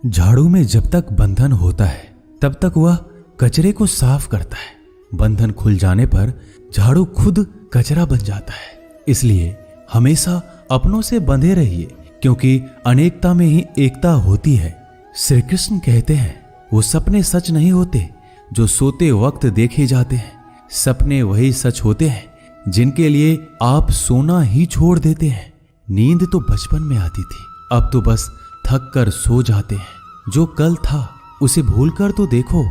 झाड़ू में जब तक बंधन होता है तब तक वह कचरे को साफ करता है। बंधन खुल जाने पर झाड़ू खुद कचरा बन जाता है। इसलिए हमेशा अपनों से बंधे रहिए, क्योंकि अनेकता में ही एकता होती है। श्री कृष्ण कहते हैं, वो सपने सच नहीं होते जो सोते वक्त देखे जाते हैं। सपने वही सच होते हैं जिनके लिए आप सोना ही छोड़ देते हैं। नींद तो बचपन में आती थी, अब तो बस थक कर सो जाते हैं। जो कल था उसे भूल कर तो देखो,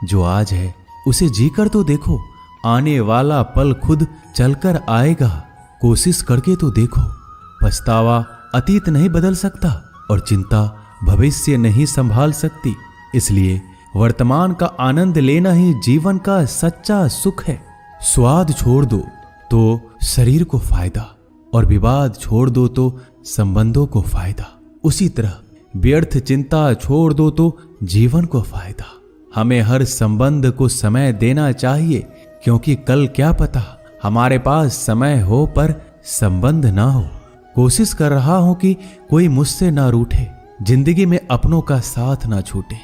जो आज है उसे जी कर तो देखो। आने वाला पल खुद चलकर आएगा, कोशिश करके तो देखो। पछतावा अतीत नहीं बदल सकता और चिंता भविष्य नहीं संभाल सकती। इसलिए वर्तमान का आनंद लेना ही जीवन का सच्चा सुख है। स्वाद छोड़ दो तो शरीर को फायदा, और विवाद छोड़ दो तो संबंधों को फायदा। उसी तरह व्यर्थ चिंता छोड़ दो तो जीवन को फायदा। हमें हर संबंध को समय देना चाहिए, क्योंकि कल क्या पता हमारे पास समय हो पर संबंध ना हो। कोशिश कर रहा हूं कि कोई मुझसे ना रूठे, जिंदगी में अपनों का साथ ना छूटे।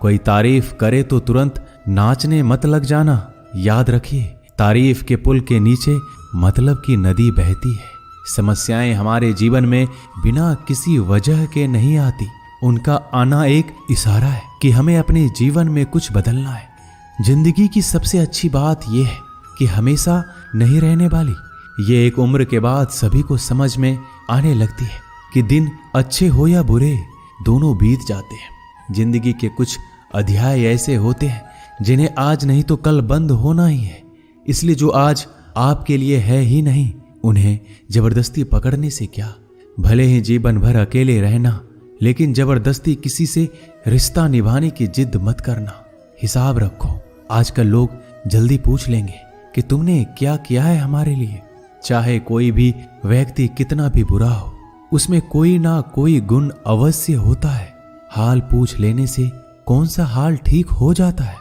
कोई तारीफ करे तो तुरंत नाचने मत लग जाना। याद रखिए, तारीफ के पुल के नीचे मतलब की नदी बहती है। समस्याएं हमारे जीवन में बिना किसी वजह के नहीं आती। उनका आना एक इशारा है कि हमें अपने जीवन में कुछ बदलना है। जिंदगी की सबसे अच्छी बात यह है कि हमेशा नहीं रहने वाली। ये एक उम्र के बाद सभी को समझ में आने लगती है कि दिन अच्छे हो या बुरे, दोनों बीत जाते हैं। जिंदगी के कुछ अध्याय ऐसे होते हैं जिन्हें आज नहीं तो कल बंद होना ही है। इसलिए जो आज आपके लिए है ही नहीं, उन्हें जबरदस्ती पकड़ने से क्या। भले ही जीवन भर अकेले रहना, लेकिन जबरदस्ती किसी से रिश्ता निभाने की जिद मत करना। हिसाब रखो, आजकल लोग जल्दी पूछ लेंगे कि तुमने क्या किया है हमारे लिए। चाहे कोई भी व्यक्ति कितना भी बुरा हो, उसमें कोई ना कोई गुण अवश्य होता है। हाल पूछ लेने से कौन सा हाल ठीक हो जाता है।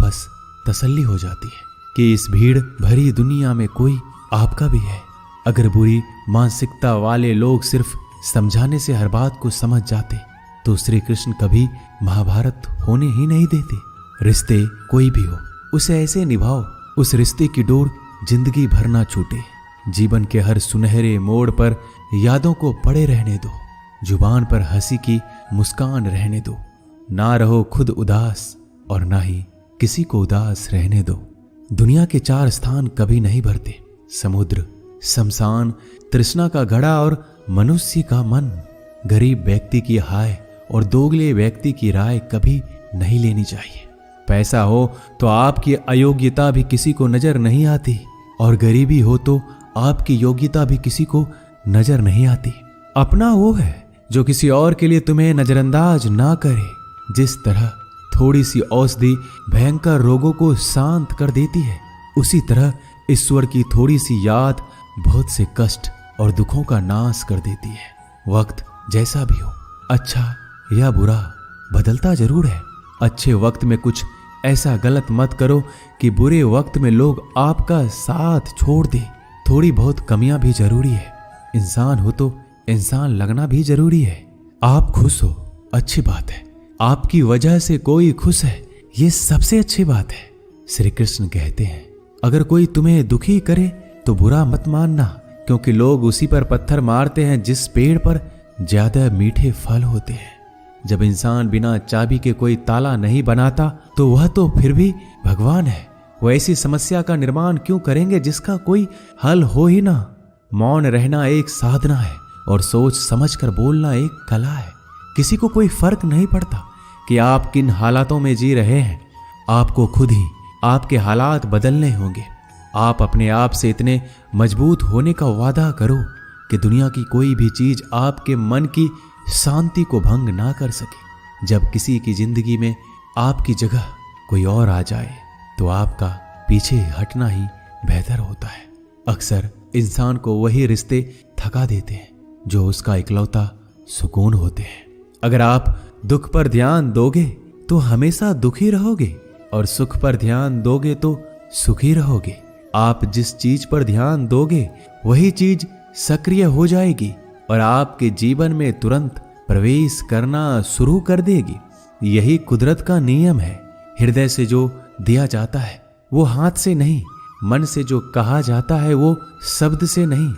बस तसल्ली हो जाती है कि इस भीड़ भरी दुनिया में कोई आपका भी है। अगर बुरी मानसिकता वाले लोग सिर्फ समझाने से हर बात को समझ जाते तो श्री कृष्ण कभी महाभारत होने ही नहीं देते। रिश्ते कोई भी हो, उसे ऐसे निभाओ उस रिश्ते की डोर जिंदगी भर ना छूटे। जीवन के हर सुनहरे मोड़ पर यादों को पड़े रहने दो। जुबान पर हंसी की मुस्कान रहने दो। ना रहो खुद उदास और ना ही किसी को उदास रहने दो। दुनिया के 4 स्थान कभी नहीं भरते, समुद्र, शमशान, तृष्णा का घड़ा और मनुष्य का मन। गरीब व्यक्ति की हाय और दोगले व्यक्ति की राय कभी नहीं लेनी चाहिए। पैसा हो तो आपकी अयोग्यता भी किसी को नजर नहीं आती, और गरीबी हो तो आपकी योग्यता भी किसी को नजर नहीं आती। अपना वो है जो किसी और के लिए तुम्हें नजरअंदाज ना करे। जिस तरह थोड़ी सी औषधि भयंकर रोगों को शांत कर देती है, उसी तरह ईश्वर की थोड़ी सी याद बहुत से कष्ट और दुखों का नाश कर देती है। वक्त जैसा भी हो, अच्छा या बुरा, बदलता जरूर है। अच्छे वक्त में कुछ ऐसा गलत मत करो कि बुरे वक्त में लोग आपका साथ छोड़ दे। थोड़ी बहुत कमियां भी जरूरी है। इंसान हो तो इंसान लगना भी जरूरी है। आप खुश हो, अच्छी बात है। आपकी वजह से कोई खुश है, ये सबसे अच्छी बात है। श्री कृष्ण कहते हैं, अगर कोई तुम्हें दुखी करे तो बुरा मत मानना, क्योंकि लोग उसी पर पत्थर मारते हैं जिस पेड़ पर ज्यादा मीठे फल होते हैं। जब इंसान बिना चाबी के कोई ताला नहीं बनाता तो वह तो फिर भी भगवान है। वो ऐसी समस्या का निर्माण क्यों करेंगे जिसका कोई हल हो ही ना। मौन रहना एक साधना है और सोच समझकर बोलना एक कला है। किसी को कोई फर्क नहीं पड़ता कि आप किन हालातों में जी रहे हैं। आपको खुद ही आपके हालात बदलने होंगे। आप अपने आप से इतने मजबूत होने का वादा करो कि दुनिया की कोई भी चीज आपके मन की शांति को भंग ना कर सके। जब किसी की जिंदगी में आपकी जगह कोई और आ जाए तो आपका पीछे हटना ही बेहतर होता है। अक्सर इंसान को वही रिश्ते थका देते हैं जो उसका इकलौता सुकून होते हैं। अगर आप दुख पर ध्यान दोगे तो हमेशा दुखी रहोगे, और सुख पर ध्यान दोगे तो सुखी रहोगे। आप जिस चीज पर ध्यान दोगे वही चीज सक्रिय हो जाएगी और आपके जीवन में तुरंत प्रवेश करना शुरू कर देगी। यही कुदरत का नियम है। हृदय से जो दिया जाता है वो हाथ से नहीं, मन से जो कहा जाता है वो शब्द से नहीं।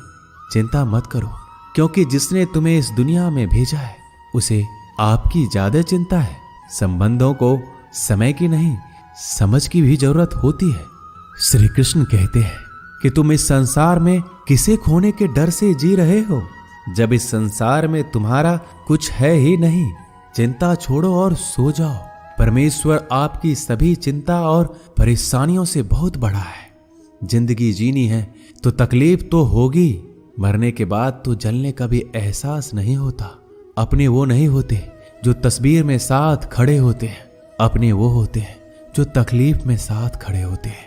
चिंता मत करो, क्योंकि जिसने तुम्हें इस दुनिया में भेजा है उसे आपकी ज्यादा चिंता है। संबंधों को समय की नहीं, समझ की भी जरूरत होती है। श्री कृष्ण कहते हैं कि तुम इस संसार में किसे खोने के डर से जी रहे हो, जब इस संसार में तुम्हारा कुछ है ही नहीं। चिंता छोड़ो और सो जाओ। परमेश्वर आपकी सभी चिंता और परेशानियों से बहुत बड़ा है। जिंदगी जीनी है तो तकलीफ तो होगी, मरने के बाद तो जलने का भी एहसास नहीं होता। अपने वो नहीं होते जो तस्वीर में साथ खड़े होते हैं, अपने वो होते हैं जो तकलीफ में साथ खड़े होते हैं।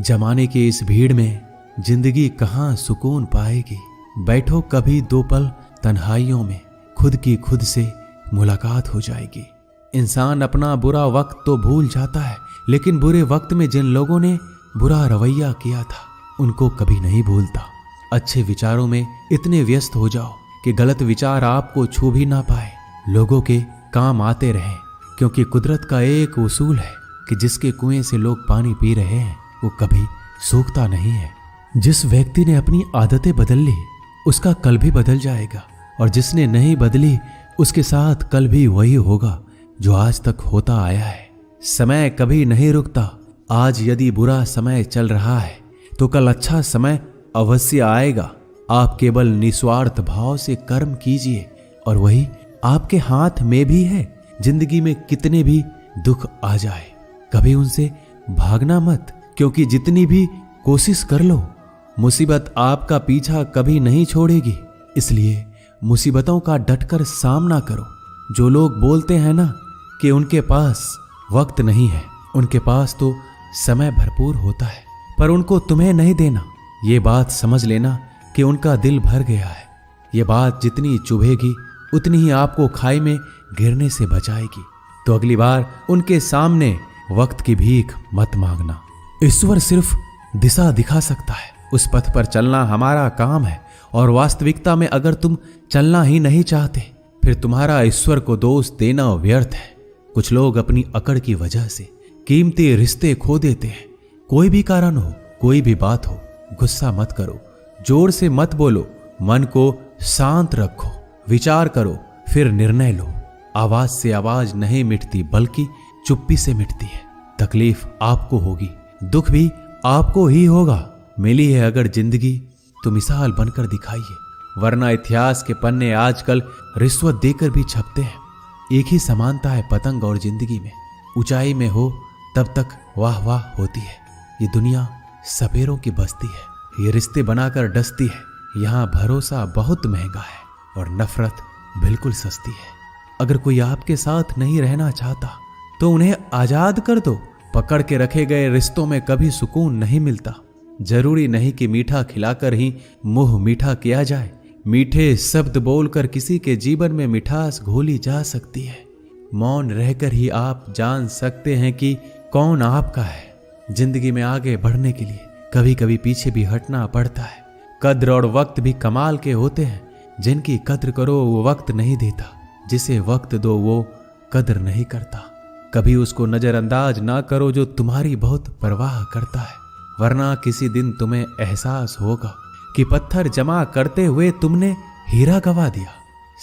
जमाने की इस भीड़ में जिंदगी कहाँ सुकून पाएगी। बैठो कभी दो पल तन्हाइयों में, खुद की खुद से मुलाकात हो जाएगी। इंसान अपना बुरा वक्त तो भूल जाता है, लेकिन बुरे वक्त में जिन लोगों ने बुरा रवैया किया था उनको कभी नहीं भूलता। अच्छे विचारों में इतने व्यस्त हो जाओ कि गलत विचार आपको छू भी ना पाए। लोगों के काम आते रहें, क्योंकि कुदरत का एक उसूल है कि जिसके कुएं से लोग पानी पी रहे हैं वो कभी सूखता नहीं है। जिस व्यक्ति ने अपनी आदतें बदल ली उसका कल भी बदल जाएगा, और जिसने नहीं बदली उसके साथ कल भी वही होगा जो आज तक होता आया है। समय कभी नहीं रुकता। आज यदि बुरा समय चल रहा है तो कल अच्छा समय अवश्य आएगा। आप केवल निस्वार्थ भाव से कर्म कीजिए और वही आपके हाथ में भी है। जिंदगी में कितने भी दुख आ जाए कभी उनसे भागना मत, क्योंकि जितनी भी कोशिश कर लो मुसीबत आपका पीछा कभी नहीं छोड़ेगी। इसलिए मुसीबतों का डटकर सामना करो। जो लोग बोलते हैं ना कि उनके पास वक्त नहीं है, उनके पास तो समय भरपूर होता है, पर उनको तुम्हें नहीं देना। ये बात समझ लेना कि उनका दिल भर गया है। ये बात जितनी चुभेगी उतनी ही आपको खाई में गिरने से बचाएगी। तो अगली बार उनके सामने वक्त की भीख मत मांगना। ईश्वर सिर्फ दिशा दिखा सकता है, उस पथ पर चलना हमारा काम है। और वास्तविकता में अगर तुम चलना ही नहीं चाहते फिर तुम्हारा ईश्वर को दोष देना व्यर्थ है। कुछ लोग अपनी अकड़ की वजह से कीमती रिश्ते खो देते हैं। कोई भी कारण हो, कोई भी बात हो, गुस्सा मत करो, जोर से मत बोलो, मन को शांत रखो, विचार करो, फिर निर्णय लो। आवाज से आवाज नहीं मिटती बल्कि चुप्पी से मिटती है। तकलीफ आपको होगी, दुख भी आपको ही होगा। मिली है अगर जिंदगी तो मिसाल बनकर दिखाइए, वरना इतिहास के पन्ने आजकल रिश्वत देकर भी छपते हैं। एक ही समानता है पतंग और जिंदगी में। ऊंचाई में हो तब तक वाह वाह होती है। ये दुनिया सपेरों की बस्ती है, ये रिश्ते बनाकर डसती है। यहाँ भरोसा बहुत महंगा है और नफरत बिल्कुल सस्ती है। अगर कोई आपके साथ नहीं रहना चाहता तो उन्हें आजाद कर दो। पकड़ के रखे गए रिश्तों में कभी सुकून नहीं मिलता। जरूरी नहीं कि मीठा खिलाकर ही मुंह मीठा किया जाए। मीठे शब्द बोलकर किसी के जीवन में मिठास घोली जा सकती है। मौन रहकर ही आप जान सकते हैं कि कौन आपका है। जिंदगी में आगे बढ़ने के लिए कभी कभी पीछे भी हटना पड़ता है। कद्र और वक्त भी कमाल के होते हैं। जिनकी कद्र करो वो वक्त नहीं देता, जिसे वक्त दो वो कद्र नहीं करता। कभी उसको नजरअंदाज ना करो जो तुम्हारी बहुत परवाह करता है, वरना किसी दिन तुम्हें एहसास होगा कि पत्थर जमा करते हुए तुमने हीरा गवा दिया।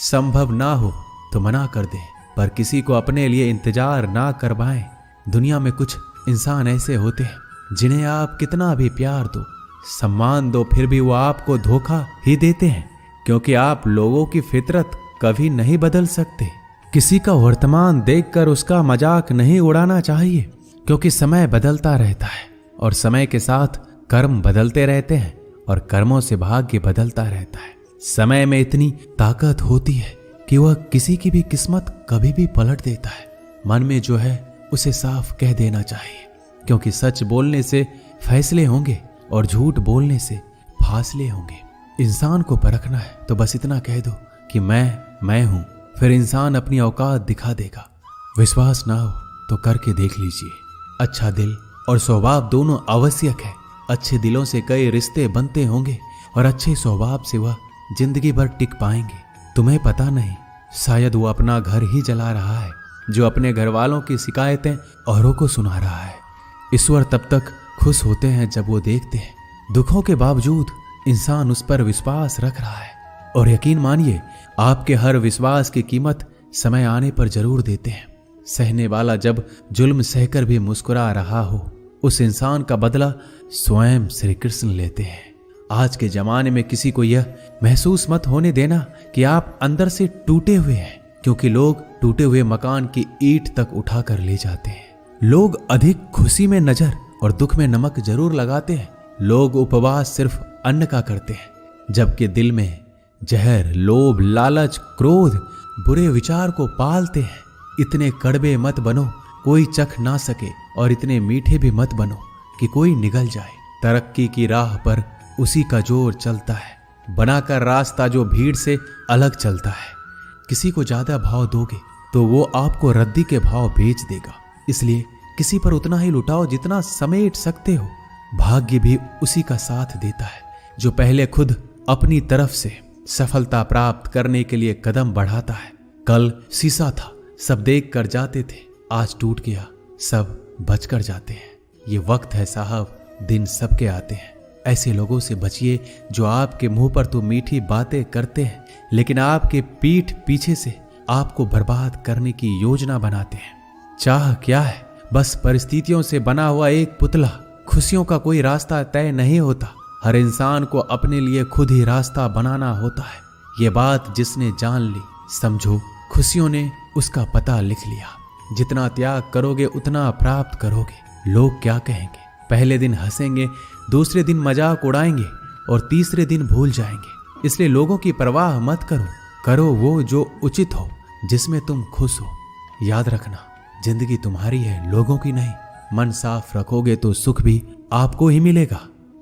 संभव ना हो तो मना कर दे, पर किसी को अपने लिए इंतजार ना करवाएं। दुनिया में कुछ इंसान ऐसे होते हैं जिन्हें आप कितना भी प्यार दो, सम्मान दो, फिर भी वो आपको धोखा ही देते हैं, क्योंकि आप लोगों की फितरत कभी नहीं बदल सकते। किसी का वर्तमान देखकर उसका मजाक नहीं उड़ाना चाहिए, क्योंकि समय बदलता रहता है और समय के साथ कर्म बदलते रहते हैं और कर्मों से भाग्य बदलता रहता है। समय में इतनी ताकत होती है कि वह किसी की भी किस्मत कभी भी पलट देता है। मन में जो है उसे साफ कह देना चाहिए, क्योंकि सच बोलने से फैसले होंगे और झूठ बोलने से फासले होंगे। इंसान को परखना है तो बस इतना कह दो कि मैं हूं, फिर इंसान अपनी औकात दिखा देगा। विश्वास ना हो तो करके देख लीजिए। अच्छा दिल और स्वभाव दोनों आवश्यक है। अच्छे दिलों से कई रिश्ते बनते होंगे और अच्छे स्वभाव से वह जिंदगी भर टिक पाएंगे। तुम्हें पता नहीं शायद वो अपना घर ही जला रहा है, जो अपने घर वालों की शिकायतें औरों को सुना रहा है। ईश्वर तब तक खुश होते हैं जब वो देखते हैं दुखों के बावजूद इंसान उस पर विश्वास रख रहा है। और यकीन मानिए, आपके हर विश्वास की कीमत समय आने पर जरूर देते हैं। सहने वाला जब जुल्म सहकर भी मुस्कुरा रहा हो, उस इंसान का बदला स्वयं श्री कृष्ण लेते हैं। आज के जमाने में किसी को यह महसूस मत होने देना कि आप अंदर से टूटे हुए हैं, क्योंकि लोग टूटे हुए मकान की ईंट तक उठाकर ले जाते हैं। लोग अधिक खुशी में नजर और दुख में नमक जरूर लगाते हैं। लोग उपवास सिर्फ अन्न का करते हैं, जबकि दिल में जहर, लोभ, लालच, क्रोध, बुरे विचार को पालते हैं। इतने कड़वे मत बनो कोई चख ना सके, और इतने मीठे भी मत बनो कि कोई निगल जाए। तरक्की की राह पर उसी का जोर चलता है, बनाकर रास्ता जो भीड़ से अलग चलता है। किसी को ज्यादा भाव दोगे तो वो आपको रद्दी के भाव बेच देगा। इसलिए किसी पर उतना ही लुटाओ जितना समेट सकते हो। भाग्य भी उसी का साथ देता है जो पहले खुद अपनी तरफ से सफलता प्राप्त करने के लिए कदम बढ़ाता है। कल शीशा था, सब देख कर जाते थे, आज टूट गया, सब बच कर जाते हैं। ये वक्त है साहब, दिन सबके आते हैं। ऐसे लोगों से बचिए जो आपके मुंह पर तो मीठी बातें करते हैं, लेकिन आपके पीठ पीछे से आपको बर्बाद करने की योजना बनाते हैं। चाह क्या है? बस परिस्थितियों से बना हुआ एक पुतला। खुशियों का कोई रास्ता तय नहीं होता, हर इंसान को अपने लिए खुद ही रास्ता बनाना होता है। ये बात जिसने जान ली, समझो खुशियों ने उसका पता लिख लिया। जितना त्याग करोगे उतना प्राप्त करोगे। लोग क्या कहेंगे? पहले दिन हंसेंगे, दूसरे दिन मजाक उड़ाएंगे और तीसरे दिन भूल जाएंगे। इसलिए लोगों की परवाह मत करो, करो वो जो उचित हो, जिसमें तुम खुश हो। याद रखना, जिंदगी तुम्हारी है, लोगों की नहीं। मन साफ रखोगे तो सुख भी आपको ही मिलेगा।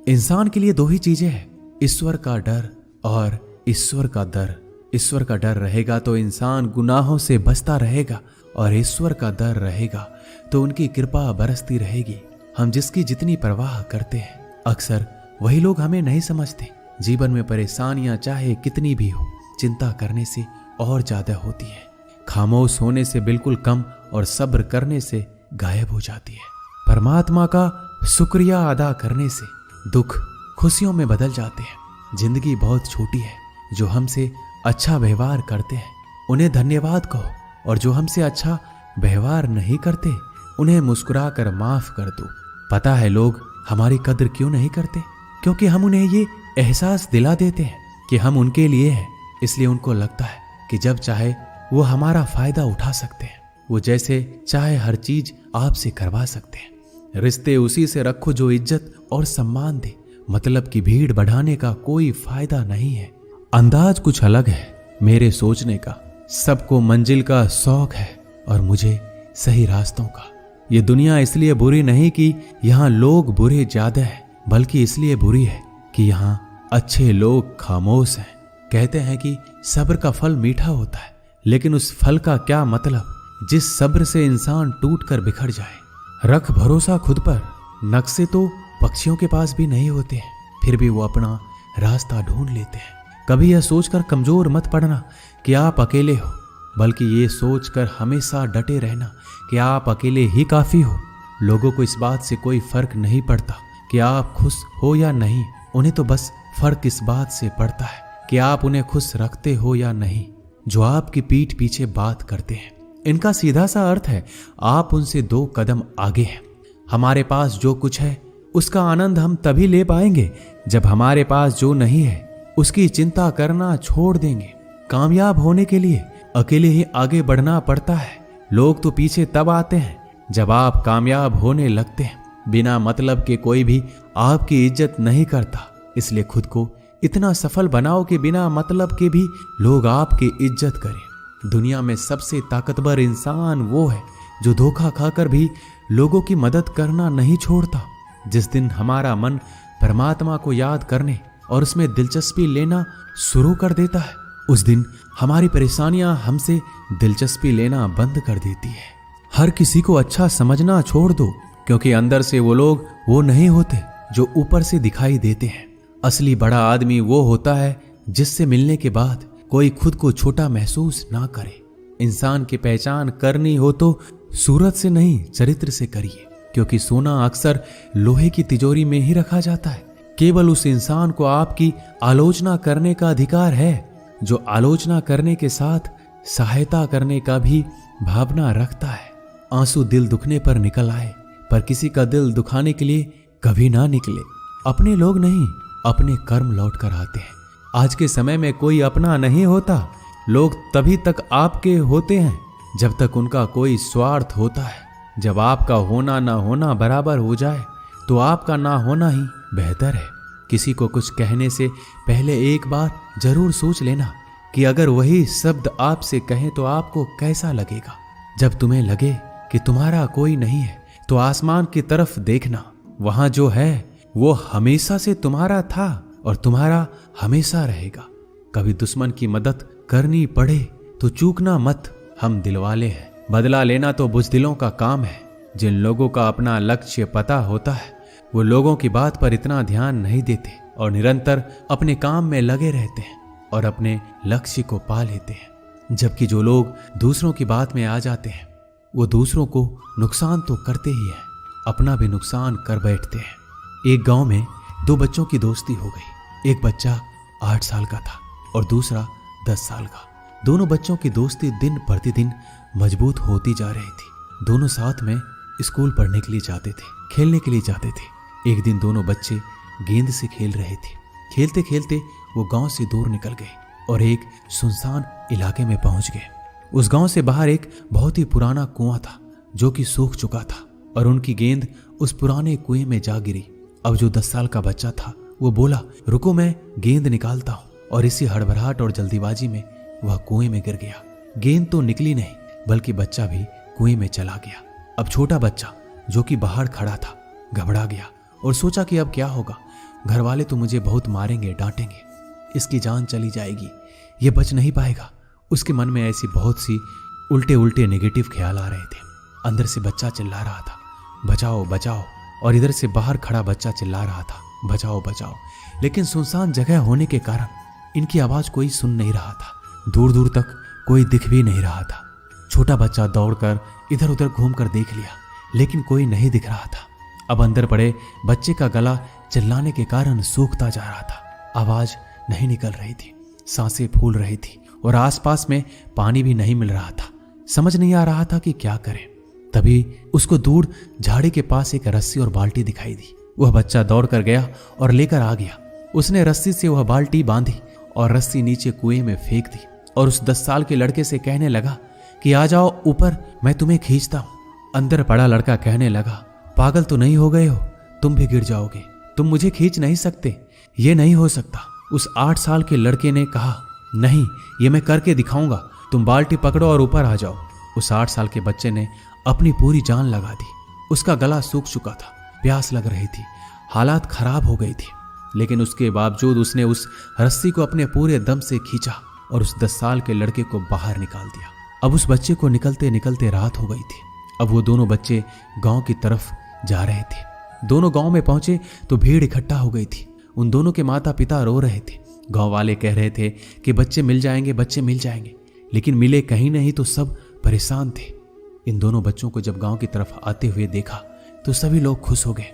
इंसान के लिए दो ही चीजें हैं, ईश्वर का डर और ईश्वर का दर। ईश्वर का डर रहेगा तो इंसान गुनाहों से बचता रहेगा, और ईश्वर का डर रहेगा तो उनकी कृपा बरसती रहेगी। हम जिसकी जितनी परवाह करते हैं, अक्सर वही लोग हमें नहीं समझते। जीवन में परेशानियां चाहे कितनी भी हो, चिंता करने से और ज्यादा होती है। खामोश होने से बिल्कुल कम और सब्र करने से गायब हो जाती है। परमात्मा का शुक्रिया अदा करने से दुख खुशियों में बदल जाते हैं। जिंदगी बहुत छोटी है, जो हमसे अच्छा व्यवहार करते हैं उन्हें धन्यवाद कहो, और जो हमसे अच्छा व्यवहार नहीं करते उन्हें मुस्कुरा कर माफ कर दो। पता है लोग हमारी कद्र क्यों नहीं करते? क्योंकि हम उन्हें ये एहसास दिला देते हैं कि हम उनके लिए हैं। इसलिए उनको लगता है कि जब चाहे वो हमारा फायदा उठा सकते हैं, वो जैसे चाहे हर चीज आपसे करवा सकते हैं। रिश्ते उसी से रखो जो इज्जत और सम्मान दे। मतलब की भीड़ बढ़ाने का कोई फायदा नहीं है। अंदाज कुछ अलग है मेरे सोचने का। सबको मंजिल का शौक है और मुझे सही रास्तों का। ये दुनिया इसलिए बुरी नहीं कि यहाँ लोग बुरे ज्यादा हैं, बल्कि इसलिए बुरी है कि यहाँ अच्छे लोग खामोश हैं। कहते हैं कि सब्र का फल मीठा होता है, लेकिन उस फल का क्या मतलब जिस सब्र से इंसान टूट कर बिखर जाए। रख भरोसा खुद पर। नक्शे तो पक्षियों के पास भी नहीं होते हैं, फिर भी वो अपना रास्ता ढूंढ लेते हैं। कभी यह सोचकर कमजोर मत पड़ना कि आप अकेले हो, बल्कि ये सोचकर हमेशा डटे रहना कि आप अकेले ही काफी हो। लोगों को इस बात से कोई फर्क नहीं पड़ता कि आप खुश हो या नहीं। उन्हें तो बस फर्क इस बात से पड़ता है कि आप उन्हें खुश रखते हो या नहीं, जो आपकी पीठ पीछे बात करते हैं। इनका सीधा सा अर्थ है, आप उनसे 2 कदम आगे हैं। हमारे पास जो कुछ है उसका आनंद हम तभी ले पाएंगे जब हमारे पास जो नहीं है उसकी चिंता करना छोड़ देंगे। कामयाब होने के लिए अकेले ही आगे बढ़ना पड़ता है। लोग तो पीछे तब आते हैं जब आप कामयाब होने लगते हैं। बिना मतलब के कोई भी आपकी इज्जत नहीं करता। इसलिए खुद को इतना सफल बनाओ कि बिना मतलब के भी लोग आपकी इज्जत करें। दुनिया में सबसे ताकतवर इंसान वो है जो धोखा खाकर भी लोगों की मदद करना नहीं छोड़ता। जिस दिन हमारा मन परमात्मा को याद करने और उसमें दिलचस्पी लेना शुरू कर देता है, उस दिन हमारी परेशानियां हमसे दिलचस्पी लेना बंद कर देती है। हर किसी को अच्छा समझना छोड़ दो, क्योंकि अंदर से वो लोग वो नहीं होते जो ऊपर से दिखाई देते हैं। असली बड़ा आदमी वो होता है जिससे मिलने के बाद कोई खुद को छोटा महसूस ना करे। इंसान की पहचान करनी हो तो सूरत से नहीं, चरित्र से करिए, क्योंकि सोना अक्सर लोहे की तिजोरी में ही रखा जाता है। केवल उस इंसान को आपकी आलोचना करने का अधिकार है जो आलोचना करने के साथ सहायता करने का भी भावना रखता है। आंसू दिल दुखने पर निकल आए, पर किसी का दिल दुखाने के लिए कभी ना निकले। अपने लोग नहीं, अपने कर्म लौट कर आते हैं। आज के समय में कोई अपना नहीं होता। लोग तभी तक आपके होते हैं जब तक उनका कोई स्वार्थ होता है। जब आपका होना ना होना बराबर हो जाए तो आपका ना होना ही बेहतर है। किसी को कुछ कहने से पहले एक बार जरूर सोच लेना कि अगर वही शब्द आपसे कहें तो आपको कैसा लगेगा। जब तुम्हें लगे कि तुम्हारा कोई नहीं है तो आसमान की तरफ देखना, वहां जो है वो हमेशा से तुम्हारा था और तुम्हारा हमेशा रहेगा। कभी दुश्मन की मदद करनी पड़े तो चूकना मत, हम दिलवाले हैं। बदला लेना तो बुज़दिलों का काम है। जिन लोगों का अपना लक्ष्य पता होता है वो लोगों की बात पर इतना ध्यान नहीं देते और निरंतर अपने काम में लगे रहते हैं और अपने लक्ष्य को पा लेते हैं। जबकि जो लोग दूसरों की बात में आ जाते हैं वो दूसरों को नुकसान तो करते ही हैं, अपना भी नुकसान कर बैठते हैं। एक गांव में दो बच्चों की दोस्ती हो गई। एक बच्चा 8 साल का था और दूसरा 10 साल का। दोनों बच्चों की दोस्ती दिन प्रतिदिन मजबूत होती जा रही थी। दोनों साथ में स्कूल पढ़ने के लिए जाते थे, खेलने के लिए जाते थे। एक दिन दोनों बच्चे गेंद से खेल रहे थे। खेलते खेलते वो गांव से दूर निकल गए और एक सुनसान इलाके में पहुंच गए। उस गांव से बाहर एक बहुत ही पुराना कुआं था जो कि सूख चुका था और उनकी गेंद उस पुराने कुएं में जा गिरी। अब जो 10 साल का बच्चा था वो बोला, रुको मैं गेंद निकालता हूं, और इसी हड़बड़ाहट और जल्दीबाजी में वह कुएं में गिर गया। गेंद तो निकली नहीं बल्कि बच्चा भी कुएं में चला गया। अब छोटा बच्चा जो कि बाहर खड़ा था घबरा गया और सोचा कि अब क्या होगा। घर वाले तो मुझे बहुत मारेंगे, डांटेंगे, इसकी जान चली जाएगी, ये बच नहीं पाएगा। उसके मन में ऐसी बहुत सी उल्टे उल्टे नेगेटिव ख्याल आ रहे थे। अंदर से बच्चा चिल्ला रहा था, बचाओ बचाओ, और इधर से बाहर खड़ा बच्चा चिल्ला रहा था, बचाओ बचाओ। लेकिन सुनसान जगह होने के कारण इनकी आवाज कोई सुन नहीं रहा था। दूर दूर तक कोई दिख भी नहीं रहा था। छोटा बच्चा दौड़कर इधर उधर घूमकर देख लिया, लेकिन कोई नहीं दिख रहा था। अब अंदर पड़े बच्चे का गला चिल्लाने के कारण सूखता जा रहा था। आवाज नहीं निकल रही थी, सांसें फूल रही थी और आसपास में पानी भी नहीं मिल रहा था। समझ नहीं आ रहा था कि क्या करे। तभी उसको दूर झाड़ी के पास एक रस्सी और बाल्टी दिखाई दी। वह बच्चा दौड़कर गया और लेकर आ गया। उसने रस्सी से वह बाल्टी बांधी और रस्सी नीचे कुएं में फेंक दी और उस 10 साल के लड़के से कहने लगा कि आ जाओ ऊपर, मैं तुम्हें खींचता हूं। अंदर पड़ा लड़का कहने लगा, पागल तो नहीं हो गए हो, तुम भी गिर जाओगे, तुम मुझे खींच नहीं सकते, ये नहीं हो सकता। उस 8 साल के लड़के ने कहा, नहीं, ये मैं करके दिखाऊंगा, तुम बाल्टी पकड़ो और ऊपर आ जाओ। उस 8 साल के बच्चे ने अपनी पूरी जान लगा दी। उसका गला सूख चुका था, प्यास लग रही थी, हालात खराब हो गई थी, लेकिन उसके बावजूद उसने उस रस्सी को अपने पूरे दम से खींचा और उस 10 साल के लड़के को बाहर निकाल दिया। अब उस बच्चे को निकलते निकलते रात हो गई थी। अब वो दोनों बच्चे गांव की तरफ जा रहे थे। दोनों गांव में पहुंचे तो भीड़ इकट्ठा हो गई थी। उन दोनों के माता पिता रो रहे थे। गांव वाले कह रहे थे कि बच्चे मिल जाएंगे, बच्चे मिल जाएंगे, लेकिन मिले कहीं नहीं तो सब परेशान थे। इन दोनों बच्चों को जब गांव की तरफ आते हुए देखा तो सभी लोग खुश हो गए।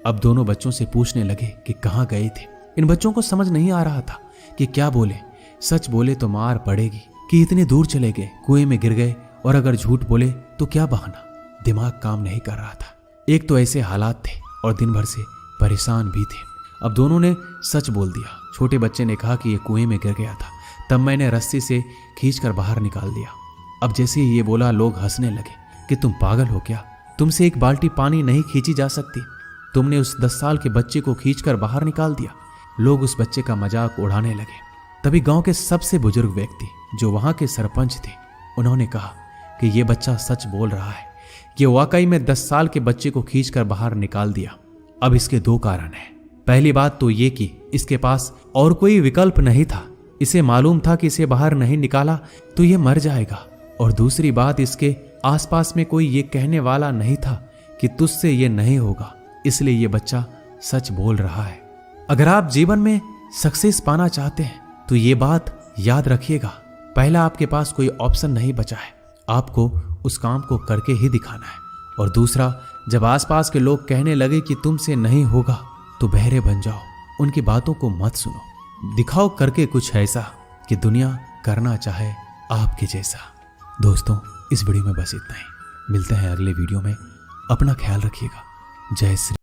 अब दोनों बच्चों से पूछने लगे कि कहाँ गए थे। इन बच्चों को समझ नहीं आ रहा था कि क्या बोले। सच बोले तो मार पड़ेगी कि इतने दूर चले गए, कुएं में गिर गए, और अगर झूठ बोले तो क्या बहाना। दिमाग काम नहीं कर रहा था। एक तो ऐसे हालात थे और दिन भर से परेशान भी थे। अब दोनों ने सच बोल दिया। छोटे बच्चे ने कहा कि ये कुएं में गिर गया था, तब मैंने रस्सी से खींचकर बाहर निकाल दिया। अब जैसे ही ये बोला लोग हंसने लगे कि तुम पागल हो क्या, तुमसे एक बाल्टी पानी नहीं खींची जा सकती, तुमने उस 10 साल के बच्चे को खींचकर बाहर निकाल दिया। लोग उस बच्चे का मजाक उड़ाने लगे। तभी गांव के सबसे बुजुर्ग व्यक्ति जो वहां के सरपंच थे, उन्होंने कहा कि ये बच्चा सच बोल रहा है, ये वाकई में 10 साल के बच्चे को खींचकर बाहर निकाल दिया। अब इसके 2 कारण हैं। पहली बात तो ये कि इसके पास और कोई विकल्प नहीं था। इसे मालूम था कि इसे बाहर नहीं निकाला तो ये मर जाएगा। और दूसरी बात, इसके आसपास में कोई ये कहने वाला नहीं था कि तुझसे ये नहीं होगा, इसलिए ये बच्चा सच बोल रहा है। अगर आप जीवन में सक्सेस पाना चाहते हैं तो ये बात याद रखिएगा, पहला आपके पास कोई ऑप्शन नहीं बचा है, आपको उस काम को करके ही दिखाना है। और दूसरा, जब आसपास के लोग कहने लगे कि तुमसे नहीं होगा तो बहरे बन जाओ, उनकी बातों को मत सुनो, दिखाओ करके कुछ ऐसा कि दुनिया करना चाहे आपके जैसा। दोस्तों, इस वीडियो में बस इतना ही। मिलते हैं अगले वीडियो में। अपना ख्याल रखिएगा। जय श्री